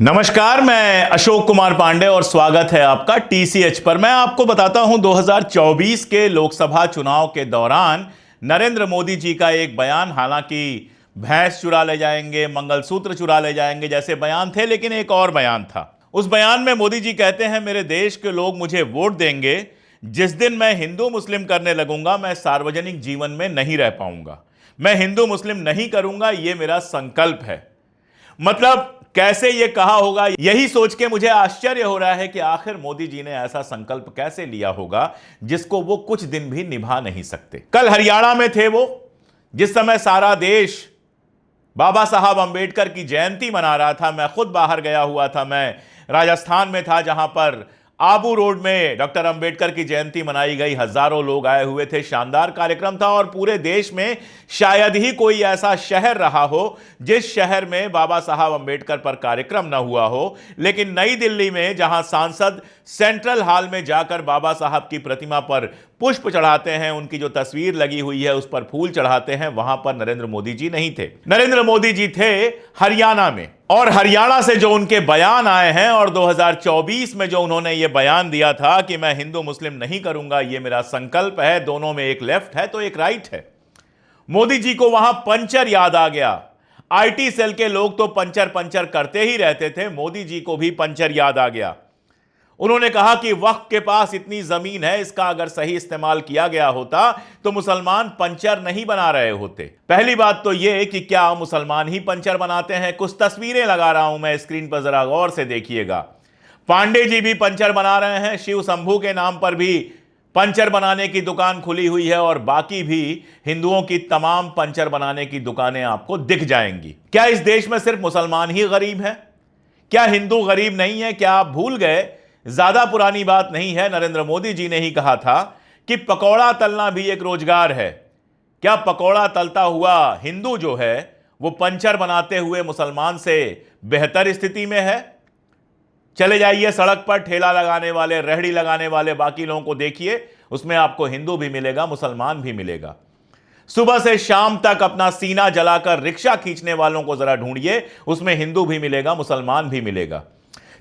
नमस्कार, मैं अशोक कुमार पांडे और स्वागत है आपका टीसीएच पर। मैं आपको बताता हूं 2024 के लोकसभा चुनाव के दौरान नरेंद्र मोदी जी का एक बयान, हालांकि भैंस चुरा ले जाएंगे, मंगलसूत्र चुरा ले जाएंगे जैसे बयान थे, लेकिन एक और बयान था। उस बयान में मोदी जी कहते हैं, मेरे देश के लोग मुझे वोट देंगे, जिस दिन मैं हिंदू मुस्लिम करने लगूंगा मैं सार्वजनिक जीवन में नहीं रह पाऊंगा, मैं हिंदू मुस्लिम नहीं करूंगा, यह मेरा संकल्प है। मतलब कैसे ये कहा होगा, यही सोच के मुझे आश्चर्य हो रहा है कि आखिर मोदी जी ने ऐसा संकल्प कैसे लिया होगा जिसको वो कुछ दिन भी निभा नहीं सकते। कल हरियाणा में थे वो, जिस समय सारा देश बाबा साहब अंबेडकर की जयंती मना रहा था। मैं खुद बाहर गया हुआ था, मैं राजस्थान में था जहां पर आबू रोड में डॉक्टर अंबेडकर की जयंती मनाई गई। हजारों लोग आए हुए थे, शानदार कार्यक्रम था और पूरे देश में शायद ही कोई ऐसा शहर रहा हो जिस शहर में बाबा साहब अंबेडकर पर कार्यक्रम न हुआ हो। लेकिन नई दिल्ली में जहां सांसद सेंट्रल हॉल में जाकर बाबा साहब की प्रतिमा पर पुष्प चढ़ाते हैं, उनकी जो तस्वीर लगी हुई है उस पर फूल चढ़ाते हैं, वहां पर नरेंद्र मोदी जी नहीं थे। नरेंद्र मोदी जी थे हरियाणा में, और हरियाणा से जो उनके बयान आए हैं और 2024 में जो उन्होंने ये बयान दिया था कि मैं हिंदू मुस्लिम नहीं करूंगा, ये मेरा संकल्प है, दोनों में एक लेफ्ट है तो एक राइट है। मोदी जी को वहां पंचर याद आ गया। आईटी सेल के लोग तो पंचर पंचर करते ही रहते थे, मोदी जी को भी पंचर याद आ गया। उन्होंने कहा कि वक्त के पास इतनी जमीन है, इसका अगर सही इस्तेमाल किया गया होता तो मुसलमान पंचर नहीं बना रहे होते। पहली बात तो यह कि क्या मुसलमान ही पंचर बनाते हैं? कुछ तस्वीरें लगा रहा हूं मैं स्क्रीन पर, जरा गौर से देखिएगा। पांडे जी भी पंचर बना रहे हैं, शिव शंभू के नाम पर भी पंचर बनाने की दुकान खुली हुई है और बाकी भी हिंदुओं की तमाम पंचर बनाने की दुकानें आपको दिख जाएंगी। क्या इस देश में सिर्फ मुसलमान ही गरीब हैं? क्या हिंदू गरीब नहीं है? क्या आप भूल गए? ज्यादा पुरानी बात नहीं है, नरेंद्र मोदी जी ने ही कहा था कि पकौड़ा तलना भी एक रोजगार है। क्या पकौड़ा तलता हुआ हिंदू जो है वो पंचर बनाते हुए मुसलमान से बेहतर स्थिति में है? चले जाइए सड़क पर, ठेला लगाने वाले, रेहड़ी लगाने वाले बाकी लोगों को देखिए, उसमें आपको हिंदू भी मिलेगा, मुसलमान भी मिलेगा। सुबह से शाम तक अपना सीना जलाकर रिक्शा खींचने वालों को जरा ढूंढिए, उसमें हिंदू भी मिलेगा, मुसलमान भी मिलेगा।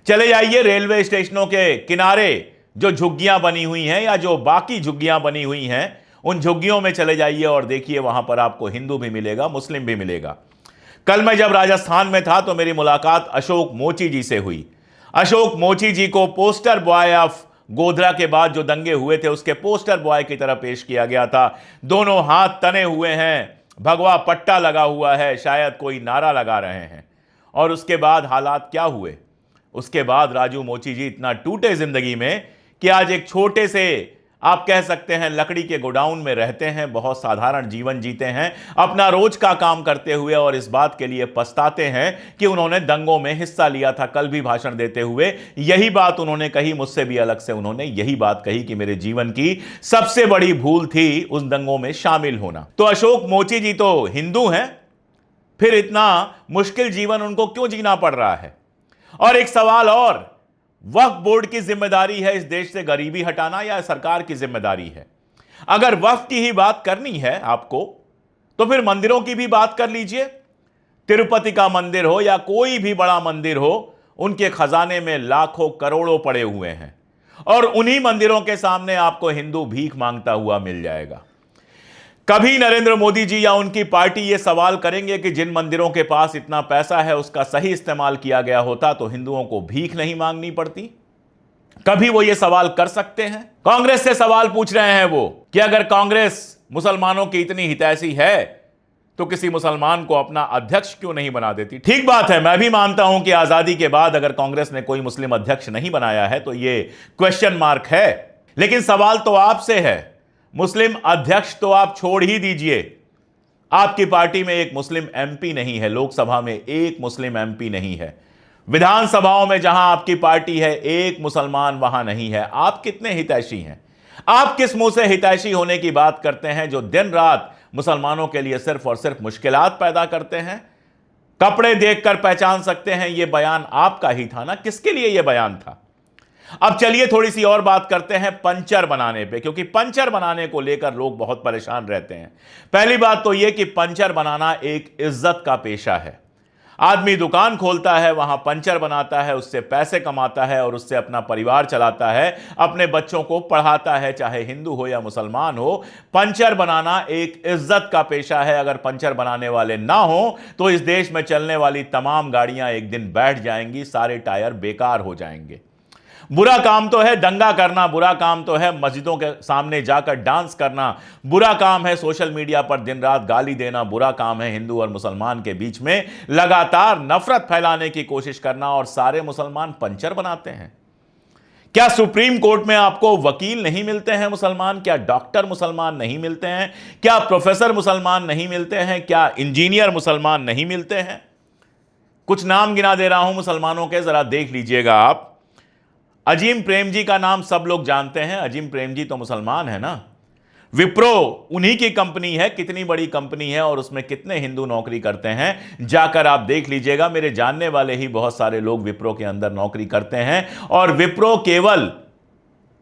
चले जाइए रेलवे स्टेशनों के किनारे जो झुग्गियां बनी हुई हैं या जो बाकी झुग्गियां बनी हुई हैं, उन झुग्गियों में चले जाइए और देखिए, वहां पर आपको हिंदू भी मिलेगा, मुस्लिम भी मिलेगा। कल मैं जब राजस्थान में था तो मेरी मुलाकात अशोक मोची जी से हुई। अशोक मोची जी को पोस्टर बॉय ऑफ गोधरा के बाद जो दंगे हुए थे उसके पोस्टर बॉय की तरह पेश किया गया था। दोनों हाथ तने हुए हैं, भगवा पट्टा लगा हुआ है, शायद कोई नारा लगा रहे हैं। और उसके बाद हालात क्या हुए? उसके बाद राजू मोची जी इतना टूटे जिंदगी में कि आज एक छोटे से, आप कह सकते हैं, लकड़ी के गोडाउन में रहते हैं, बहुत साधारण जीवन जीते हैं, अपना रोज का काम करते हुए, और इस बात के लिए पछताते हैं कि उन्होंने दंगों में हिस्सा लिया था। कल भी भाषण देते हुए यही बात उन्होंने कही, मुझसे भी अलग से उन्होंने यही बात कही कि मेरे जीवन की सबसे बड़ी भूल थी उस दंगों में शामिल होना। तो अशोक मोची जी तो हिंदू हैं, फिर इतना मुश्किल जीवन उनको क्यों जीना पड़ रहा है? और एक सवाल और, वक्फ बोर्ड की जिम्मेदारी है इस देश से गरीबी हटाना या सरकार की जिम्मेदारी है? अगर वक्फ की ही बात करनी है आपको तो फिर मंदिरों की भी बात कर लीजिए। तिरुपति का मंदिर हो या कोई भी बड़ा मंदिर हो, उनके खजाने में लाखों करोड़ों पड़े हुए हैं और उन्हीं मंदिरों के सामने आपको हिंदू भीख मांगता हुआ मिल जाएगा। कभी नरेंद्र मोदी जी या उनकी पार्टी यह सवाल करेंगे कि जिन मंदिरों के पास इतना पैसा है उसका सही इस्तेमाल किया गया होता तो हिंदुओं को भीख नहीं मांगनी पड़ती? कभी वो ये सवाल कर सकते हैं? कांग्रेस से सवाल पूछ रहे हैं वो कि अगर कांग्रेस मुसलमानों की इतनी हितैषी है तो किसी मुसलमान को अपना अध्यक्ष क्यों नहीं बना देती? ठीक बात है, मैं भी मानता हूं कि आजादी के बाद अगर कांग्रेस ने कोई मुस्लिम अध्यक्ष नहीं बनाया है तो यह क्वेश्चन मार्क है। लेकिन सवाल तो आपसे है, मुस्लिम अध्यक्ष तो आप छोड़ ही दीजिए, आपकी पार्टी में एक मुस्लिम एमपी नहीं है, लोकसभा में एक मुस्लिम एमपी नहीं है, विधानसभाओं में जहां आपकी पार्टी है एक मुसलमान वहां नहीं है। आप कितने हितैषी हैं? आप किस मुंह से हितैषी होने की बात करते हैं जो दिन रात मुसलमानों के लिए सिर्फ और सिर्फ मुश्किलात पैदा करते हैं? कपड़े देखकर पहचान सकते हैं, यह बयान आपका ही था ना? किसके लिए यह बयान था? अब चलिए थोड़ी सी और बात करते हैं पंचर बनाने पे, क्योंकि पंचर बनाने को लेकर लोग बहुत परेशान रहते हैं। पहली बात तो यह कि पंचर बनाना एक इज्जत का पेशा है। आदमी दुकान खोलता है, वहां पंचर बनाता है, उससे पैसे कमाता है और उससे अपना परिवार चलाता है, अपने बच्चों को पढ़ाता है, चाहे हिंदू हो या मुसलमान हो। पंचर बनाना एक इज्जत का पेशा है। अगर पंचर बनाने वाले ना हो तो इस देश में चलने वाली तमाम गाड़ियां एक दिन बैठ जाएंगी, सारे टायर बेकार हो जाएंगे। बुरा काम तो है दंगा करना, बुरा काम तो है मस्जिदों के सामने जाकर डांस करना, बुरा काम है सोशल मीडिया पर दिन रात गाली देना, बुरा काम है हिंदू और मुसलमान के बीच में लगातार नफरत फैलाने की कोशिश करना, और सारे मुसलमान पंचर बनाते हैं। क्या सुप्रीम कोर्ट में आपको वकील नहीं मिलते हैं मुसलमान? क्या डॉक्टर मुसलमान नहीं मिलते हैं? क्या प्रोफेसर मुसलमान नहीं मिलते हैं? क्या इंजीनियर मुसलमान नहीं मिलते हैं? कुछ नाम गिना दे रहा हूं मुसलमानों के, जरा देख लीजिएगा आप। अजीम प्रेम जी का नाम सब लोग जानते हैं। अजीम प्रेम जी तो मुसलमान है ना। विप्रो उन्हीं की कंपनी है। कितनी बड़ी कंपनी है और उसमें कितने हिंदू नौकरी करते हैं, जाकर आप देख लीजिएगा। मेरे जानने वाले ही बहुत सारे लोग विप्रो के अंदर नौकरी करते हैं। और विप्रो केवल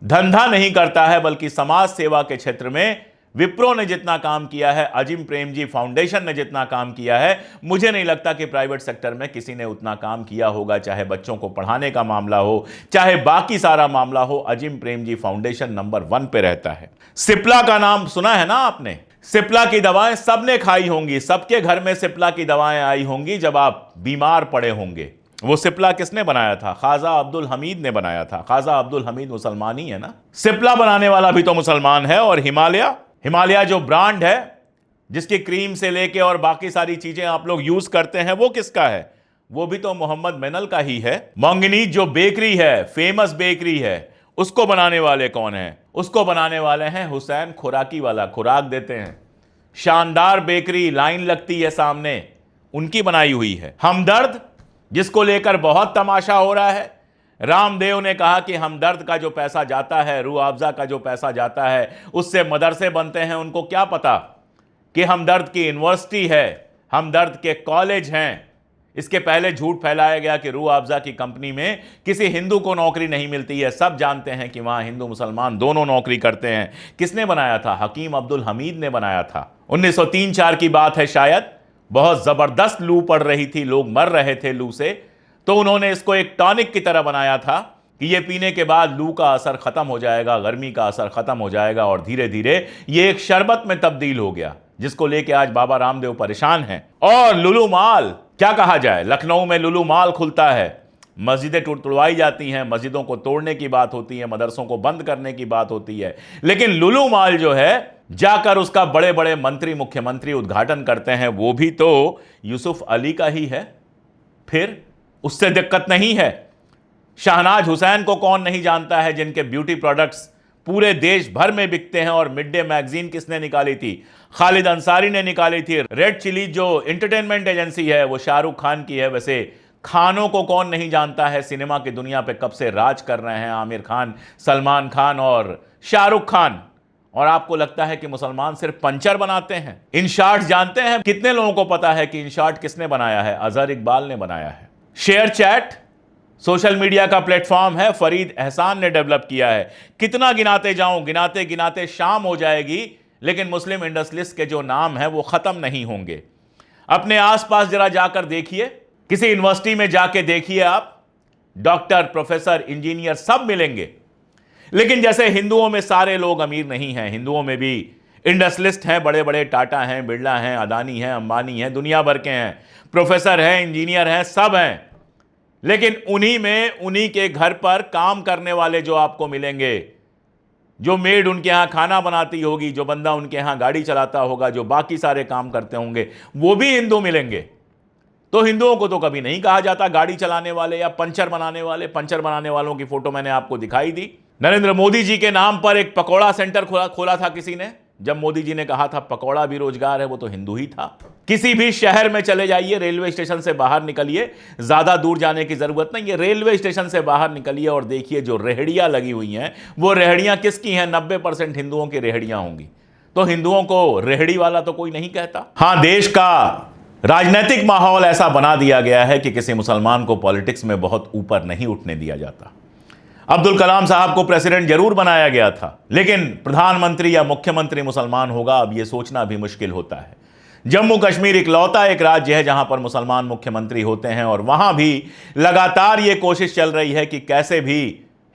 धंधा नहीं करता है, बल्कि समाज सेवा के क्षेत्र में विप्रो ने जितना काम किया है, अजीम प्रेम जी फाउंडेशन ने जितना काम किया है, मुझे नहीं लगता कि प्राइवेट सेक्टर में किसी ने उतना काम किया होगा। चाहे बच्चों को पढ़ाने का मामला हो, चाहे बाकी सारा मामला हो, अजीम प्रेम जी फाउंडेशन नंबर 1 पे रहता है। सिप्ला का नाम सुना है ना आपने? सिप्ला की दवाएं सबने खाई होंगी, सबके घर में सिप्ला की दवाएं आई होंगी जब आप बीमार पड़े होंगे। वो सिप्ला किसने बनाया था? ख्वाजा अब्दुल हमीद ने बनाया था। ख्वाजा अब्दुल हमीद मुसलमान ही है ना। सिप्ला बनाने वाला भी तो मुसलमान है। और हिमालय जो ब्रांड है, जिसकी क्रीम से लेके और बाकी सारी चीजें आप लोग यूज करते हैं, वो किसका है? वो भी तो मोहम्मद मिनल का ही है। मंगनीज जो बेकरी है, फेमस बेकरी है, उसको बनाने वाले कौन है? उसको बनाने वाले हैं हुसैन खुराकी वाला, खुराक देते हैं। शानदार बेकरी, लाइन लगती है सामने, उनकी बनाई हुई है। हमदर्द, जिसको लेकर बहुत तमाशा हो रहा है। रामदेव ने कहा कि हमदर्द का जो पैसा जाता है, रूह अफ़ज़ा का जो पैसा जाता है, उससे मदरसे बनते हैं। उनको क्या पता कि हमदर्द की यूनिवर्सिटी है, हमदर्द के कॉलेज हैं। इसके पहले झूठ फैलाया गया कि रूह अफ़ज़ा की कंपनी में किसी हिंदू को नौकरी नहीं मिलती है। सब जानते हैं कि वहां हिंदू मुसलमान दोनों नौकरी करते हैं। किसने बनाया था? हकीम अब्दुल हमीद ने बनाया था। 1903-4 की बात है शायद। बहुत जबरदस्त लू पड़ रही थी, लोग मर रहे थे लू से, तो उन्होंने इसको एक टॉनिक की तरह बनाया था कि ये पीने के बाद लू का असर खत्म हो जाएगा, गर्मी का असर खत्म हो जाएगा, और धीरे धीरे ये एक शरबत में तब्दील हो गया, जिसको लेके आज बाबा रामदेव परेशान हैं। और लुलु माल, क्या कहा जाए, लखनऊ में लुलु माल खुलता है, मस्जिदें तुड़वाई जाती हैं, मस्जिदों को तोड़ने की बात होती है, मदरसों को बंद करने की बात होती है, लेकिन लुलु माल जो है, जाकर उसका बड़े बड़े मंत्री मुख्यमंत्री उद्घाटन करते हैं, वो भी तो यूसुफ अली का ही है। फिर उससे दिक्कत नहीं है। शहनाज हुसैन को कौन नहीं जानता है, जिनके ब्यूटी प्रोडक्ट्स पूरे देश भर में बिकते हैं। और मिड डे मैगजीन किसने निकाली थी? खालिद अंसारी ने निकाली थी। रेड चिली जो एंटरटेनमेंट एजेंसी है, वो शाहरुख खान की है। वैसे खानों को कौन नहीं जानता है? सिनेमा की दुनिया पे कब से राज कर रहे हैं आमिर खान, सलमान खान और शाहरुख खान। और आपको लगता है कि मुसलमान सिर्फ पंचर बनाते हैं? इन शॉर्ट्स जानते हैं? कितने लोगों को पता है कि इन शॉर्ट किसने बनाया है? अजहर इकबाल ने बनाया है। शेयर चैट सोशल मीडिया का प्लेटफॉर्म है, फरीद एहसान ने डेवलप किया है। कितना गिनाते जाऊं, गिनाते गिनाते शाम हो जाएगी, लेकिन मुस्लिम इंडस्ट्रियलिस्ट के जो नाम है वो खत्म नहीं होंगे। अपने आसपास जरा जाकर देखिए, किसी यूनिवर्सिटी में जाके देखिए आप, डॉक्टर, प्रोफेसर, इंजीनियर सब मिलेंगे। लेकिन जैसे हिंदुओं में सारे लोग अमीर नहीं हैं, हिंदुओं में भी इंडस्ट्रियलिस्ट हैं, बड़े बड़े टाटा हैं, बिरला हैं, अदानी हैं, अंबानी हैं, दुनिया भर के हैं, प्रोफेसर हैं, इंजीनियर हैं, सब हैं। लेकिन उन्हीं में, उन्हीं के घर पर काम करने वाले जो आपको मिलेंगे, जो मेड उनके यहां खाना बनाती होगी, जो बंदा उनके यहां गाड़ी चलाता होगा, जो बाकी सारे काम करते होंगे, वो भी हिंदू मिलेंगे। तो हिंदुओं को तो कभी नहीं कहा जाता गाड़ी चलाने वाले या पंचर बनाने वाले। पंचर बनाने वालों की फोटो मैंने आपको दिखाई दी। नरेंद्र मोदी जी के नाम पर एक पकौड़ा सेंटर खोला था किसी ने। जब मोदी जी ने कहा था पकौड़ा भी रोजगार है, वो तो हिंदू ही था। किसी भी शहर में चले जाइए, रेलवे स्टेशन से बाहर निकलिए, ज्यादा दूर जाने की जरूरत नहीं है, रेलवे स्टेशन से बाहर निकलिए और देखिए जो रेहड़ियां लगी हुई हैं, वो रेहड़ियां किसकी हैं? 90% हिंदुओं की रेहड़ियां होंगी। तो हिंदुओं को रेहड़ी वाला तो कोई नहीं कहता। हां, देश का राजनीतिक माहौल ऐसा बना दिया गया है कि किसी मुसलमान को पॉलिटिक्स में बहुत ऊपर नहीं उठने दिया जाता। अब्दुल कलाम साहब को प्रेसिडेंट जरूर बनाया गया था, लेकिन प्रधानमंत्री या मुख्यमंत्री मुसलमान होगा, अब यह सोचना भी मुश्किल होता है। जम्मू कश्मीर इकलौता एक राज्य है जहां पर मुसलमान मुख्यमंत्री होते हैं और वहां भी लगातार यह कोशिश चल रही है कि कैसे भी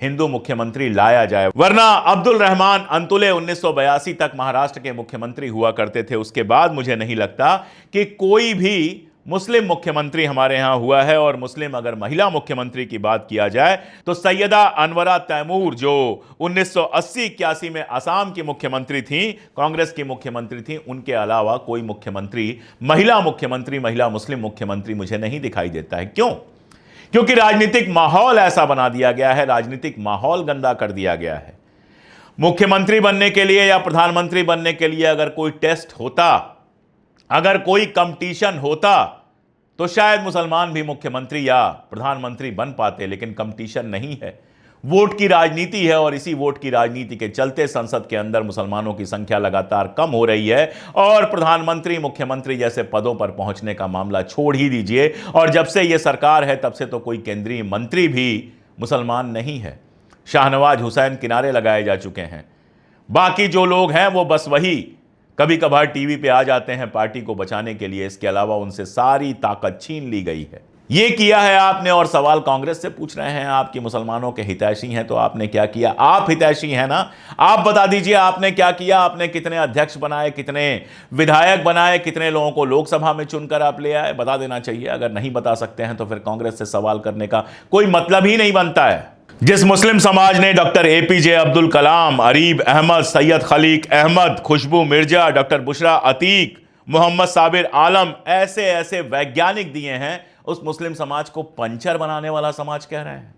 हिंदू मुख्यमंत्री लाया जाए, वरना अब्दुल रहमान अंतुले 1982 तक महाराष्ट्र के मुख्यमंत्री हुआ करते थे। उसके बाद मुझे नहीं लगता कि कोई भी मुस्लिम मुख्यमंत्री हमारे यहां हुआ है। और मुस्लिम अगर महिला मुख्यमंत्री की बात किया जाए तो सैयदा अनवरा तैमूर जो 1980-81 में असम की मुख्यमंत्री थी, कांग्रेस की मुख्यमंत्री थी, उनके अलावा कोई मुख्यमंत्री, महिला मुस्लिम मुख्यमंत्री मुझे नहीं दिखाई देता है। क्यों? क्योंकि राजनीतिक माहौल ऐसा बना दिया गया है, राजनीतिक माहौल गंदा कर दिया गया है। मुख्यमंत्री बनने के लिए या प्रधानमंत्री बनने के लिए अगर कोई टेस्ट होता, अगर कोई कंपटीशन होता, तो शायद मुसलमान भी मुख्यमंत्री या प्रधानमंत्री बन पाते, लेकिन कंपटीशन नहीं है। वोट की राजनीति है और इसी वोट की राजनीति के चलते संसद के अंदर मुसलमानों की संख्या लगातार कम हो रही है और प्रधानमंत्री, मुख्यमंत्री जैसे पदों पर पहुंचने का मामला छोड़ ही दीजिए। और जब से यह सरकार है तब से तो कोई केंद्रीय मंत्री भी मुसलमान नहीं है। शाहनवाज हुसैन किनारे लगाए जा चुके हैं। बाकी जो लोग हैं वो बस वही कभी कभार टीवी पे आ जाते हैं पार्टी को बचाने के लिए, इसके अलावा उनसे सारी ताकत छीन ली गई है। ये किया है आपने और सवाल कांग्रेस से पूछ रहे हैं, आपकी मुसलमानों के हितैषी हैं तो आपने क्या किया? आप हितैषी हैं ना, आप बता दीजिए आपने क्या किया? आपने कितने अध्यक्ष बनाए, कितने विधायक बनाए, कितने लोगों को लोकसभा में चुनकर आप ले आए? बता देना चाहिए। अगर नहीं बता सकते हैं तो फिर कांग्रेस से सवाल करने का कोई मतलब ही नहीं बनता है। जिस मुस्लिम समाज ने डॉक्टर एपीजे अब्दुल कलाम, अरीब अहमद, सैयद खलीक अहमद, खुशबू मिर्जा, डॉक्टर बुशरा अतीक, मोहम्मद साबिर आलम ऐसे ऐसे वैज्ञानिक दिए हैं, उस मुस्लिम समाज को पंचर बनाने वाला समाज कह रहे हैं।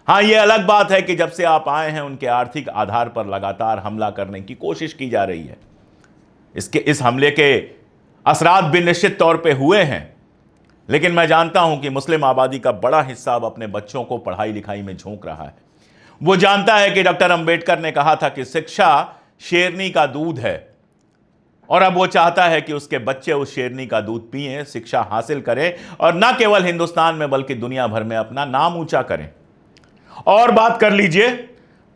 हां, यह अलग बात है कि जब से आप आए हैं उनके आर्थिक आधार पर लगातार हमला करने की कोशिश की जा रही है। इस हमले के असरात भी निश्चित तौर पे हुए हैं, लेकिन मैं जानता हूं कि मुस्लिम आबादी का बड़ा हिस्सा अब अपने बच्चों को पढ़ाई लिखाई में झोंक रहा है। वो जानता है कि डॉक्टर अंबेडकर ने कहा था कि शिक्षा शेरनी का दूध है, और अब वो चाहता है कि उसके बच्चे उस शेरनी का दूध पिएं, शिक्षा हासिल करें और न केवल हिंदुस्तान में बल्कि दुनिया भर में अपना नाम ऊंचा करें। और बात कर लीजिए,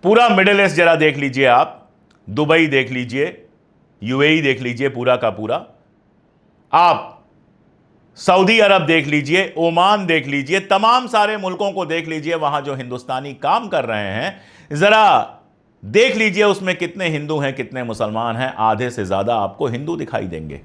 पूरा मिडिल ईस्ट जरा देख लीजिए आप, दुबई देख लीजिए, यूएई देख लीजिए, पूरा का पूरा आप सऊदी अरब देख लीजिए, ओमान देख लीजिए, तमाम सारे मुल्कों को देख लीजिए। वहां जो हिंदुस्तानी काम कर रहे हैं, जरा देख लीजिए उसमें कितने हिंदू हैं, कितने मुसलमान हैं। आधे से ज्यादा आपको हिंदू दिखाई देंगे।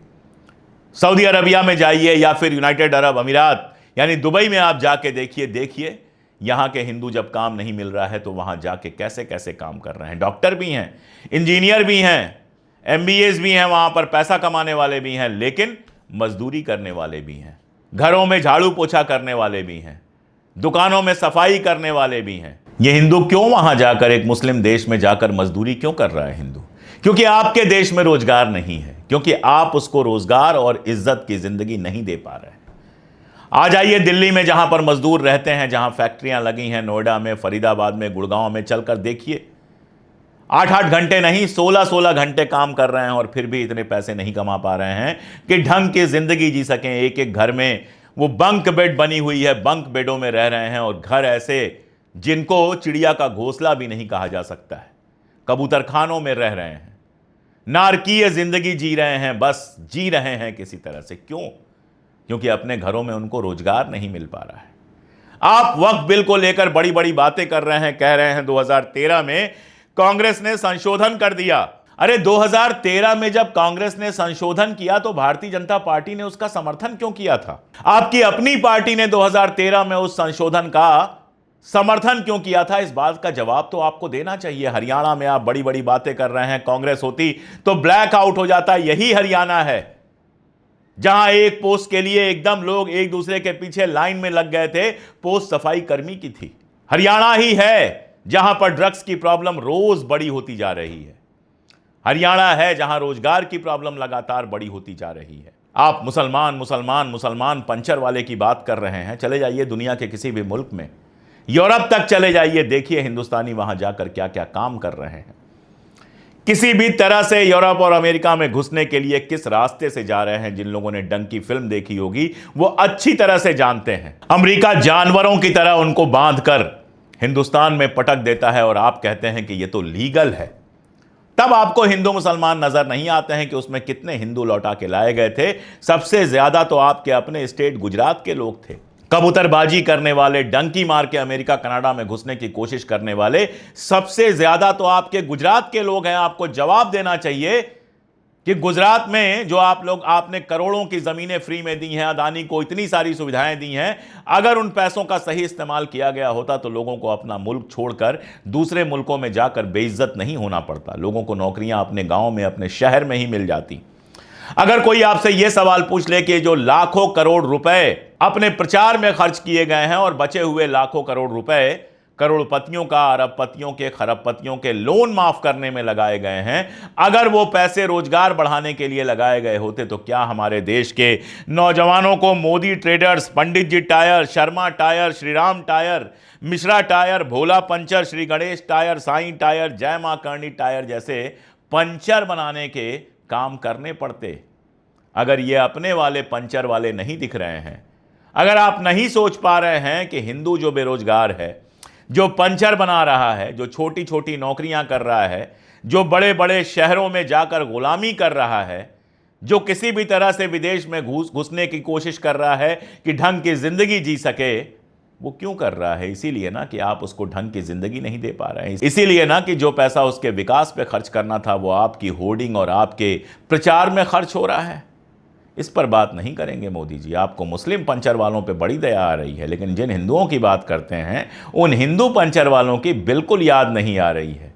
सऊदी अरबिया में जाइए या फिर यूनाइटेड अरब अमीरात यानी दुबई में आप जाके देखिए यहां के हिंदू जब काम नहीं मिल रहा है तो वहां जाके कैसे कैसे काम कर रहे हैं। डॉक्टर भी हैं, इंजीनियर भी हैं, एमबीएस भी हैं, वहां पर पैसा कमाने वाले भी हैं, लेकिन मजदूरी करने वाले भी हैं, घरों में झाड़ू पोछा करने वाले भी हैं, दुकानों में सफाई करने वाले भी हैं। ये हिंदू क्यों वहां जाकर, एक मुस्लिम देश में जाकर मजदूरी क्यों कर रहा है हिंदू? क्योंकि आपके देश में रोजगार नहीं है, क्योंकि आप उसको रोजगार और इज्जत की जिंदगी नहीं दे पा रहे हैं। आ जाइए दिल्ली में जहां पर मजदूर रहते हैं, जहां फैक्ट्रियां लगी हैं, नोएडा में, फरीदाबाद में, गुड़गांव में, चलकर देखिए। 8-8 घंटे नहीं, 16-16 घंटे काम कर रहे हैं और फिर भी इतने पैसे नहीं कमा पा रहे हैं कि ढंग की जिंदगी जी सकें। एक एक घर में वो बंक बेड बनी हुई है, बंक बेडों में रह रहे हैं, और घर ऐसे जिनको चिड़िया का घोंसला भी नहीं कहा जा सकता है, कबूतर खानों में रह रहे हैं, नारकीय जिंदगी जी रहे हैं, बस जी रहे हैं किसी तरह से। क्यों? क्योंकि अपने घरों में उनको रोजगार नहीं मिल पा रहा है। आप वक्फ बिल को लेकर बड़ी बड़ी बातें कर रहे हैं, कह रहे हैं 2013 में कांग्रेस ने संशोधन कर दिया। अरे 2013 में जब कांग्रेस ने संशोधन किया तो भारतीय जनता पार्टी ने उसका समर्थन क्यों किया था? आपकी अपनी पार्टी ने 2013 में उस संशोधन का समर्थन क्यों किया था? इस बात का जवाब तो आपको देना चाहिए। हरियाणा में आप बड़ी बड़ी बातें कर रहे हैं, कांग्रेस होती तो ब्लैक आउट हो जाता। यही हरियाणा है जहां एक पोस्ट के लिए एकदम लोग एक दूसरे के पीछे लाइन में लग गए थे, पोस्ट सफाई कर्मी की थी। हरियाणा ही है जहां पर ड्रग्स की प्रॉब्लम रोज बड़ी होती जा रही है। हरियाणा है जहां रोजगार की प्रॉब्लम लगातार बड़ी होती जा रही है। आप मुसलमान मुसलमान मुसलमान पंचर वाले की बात कर रहे हैं। चले जाइए दुनिया के किसी भी मुल्क में, यूरोप तक चले जाइए, देखिए हिंदुस्तानी वहां जाकर क्या क्या काम कर रहे हैं। किसी भी तरह से यूरोप और अमेरिका में घुसने के लिए किस रास्ते से जा रहे हैं, जिन लोगों ने डंकी फिल्म देखी होगी वो अच्छी तरह से जानते हैं। अमेरिका जानवरों की तरह उनको बांधकर हिंदुस्तान में पटक देता है और आप कहते हैं कि ये तो लीगल है। तब आपको हिंदू मुसलमान नजर नहीं आते हैं कि उसमें कितने हिंदू लौटा के लाए गए थे। सबसे ज्यादा तो आपके अपने स्टेट गुजरात के लोग थे। कबूतरबाजी करने वाले, डंकी मार के अमेरिका कनाडा में घुसने की कोशिश करने वाले सबसे ज्यादा तो आपके गुजरात के लोग हैं। आपको जवाब देना चाहिए कि गुजरात में जो आप लोग, आपने करोड़ों की जमीनें फ्री में दी हैं, अदानी को इतनी सारी सुविधाएं दी हैं, अगर उन पैसों का सही इस्तेमाल किया गया होता तो लोगों को अपना मुल्क छोड़कर दूसरे मुल्कों में जाकर बेइज्जत नहीं होना पड़ता। लोगों को नौकरियां अपने गांव में, अपने शहर में ही मिल जाती। अगर कोई आपसे यह सवाल पूछ ले कि जो लाखों करोड़ रुपए अपने प्रचार में खर्च किए गए हैं और बचे हुए लाखों करोड़ रुपए करोड़पतियों का, अरबपतियों के, खरबपतियों के लोन माफ करने में लगाए गए हैं, अगर वो पैसे रोजगार बढ़ाने के लिए लगाए गए होते तो क्या हमारे देश के नौजवानों को Modi traders, Pandit ji tyre, Sharma tyre, Shriram tyre, Mishra tyre, Bhola puncture, Shri Ganesh tyre, Sai tyre, जय मां करणी टायर जैसे पंचर बनाने के काम करने पड़ते? अगर ये अपने वाले पंचर वाले नहीं दिख रहे हैं, अगर आप नहीं सोच पा रहे हैं कि हिंदू जो बेरोजगार है, जो पंचर बना रहा है, जो छोटी छोटी नौकरियां कर रहा है, जो बड़े बड़े शहरों में जाकर गुलामी कर रहा है, जो किसी भी तरह से विदेश में घुसने की कोशिश कर रहा है कि ढंग की जिंदगी जी सके, वो क्यों कर रहा है? इसीलिए ना कि आप उसको ढंग की जिंदगी नहीं दे पा रहे हैं। इसीलिए ना कि जो पैसा उसके विकास पे खर्च करना था वो आपकी होर्डिंग और आपके प्रचार में खर्च हो रहा है। इस पर बात नहीं करेंगे मोदी जी। आपको मुस्लिम पंचर वालों पे बड़ी दया आ रही है, लेकिन जिन हिंदुओं की बात करते हैं उन हिंदू पंचर वालों की बिल्कुल याद नहीं आ रही है।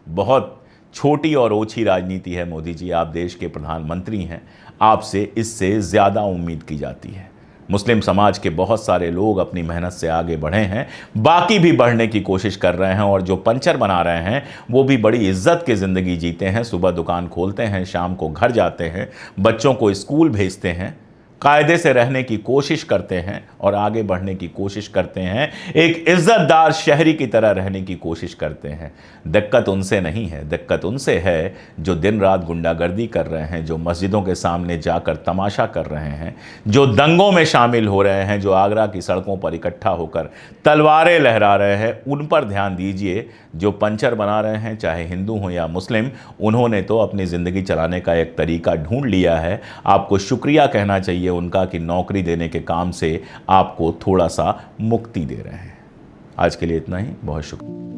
बहुत छोटी और ओछी राजनीति है मोदी जी। आप देश के प्रधानमंत्री हैं, आपसे इससे ज़्यादा उम्मीद की जाती है। मुस्लिम समाज के बहुत सारे लोग अपनी मेहनत से आगे बढ़े हैं, बाकी भी बढ़ने की कोशिश कर रहे हैं, और जो पंचर बना रहे हैं वो भी बड़ी इज्जत की ज़िंदगी जीते हैं। सुबह दुकान खोलते हैं, शाम को घर जाते हैं, बच्चों को स्कूल भेजते हैं, कायदे से रहने की कोशिश करते हैं और आगे बढ़ने की कोशिश करते हैं, एक इज्जतदार शहरी की तरह रहने की कोशिश करते हैं। दिक्कत उनसे नहीं है, दिक्कत उनसे है जो दिन रात गुंडागर्दी कर रहे हैं, जो मस्जिदों के सामने जाकर तमाशा कर रहे हैं, जो दंगों में शामिल हो रहे हैं, जो आगरा की सड़कों पर इकट्ठा होकर तलवारें लहरा रहे हैं। उन पर ध्यान दीजिए। जो पंचर बना रहे हैं, चाहे हिंदू हो या मुस्लिम, उन्होंने तो अपनी ज़िंदगी चलाने का एक तरीका ढूंढ लिया है। आपको शुक्रिया कहना चाहिए उनका कि नौकरी देने के काम से आपको थोड़ा सा मुक्ति दे रहे हैं। आज के लिए इतना ही, बहुत शुक्रिया।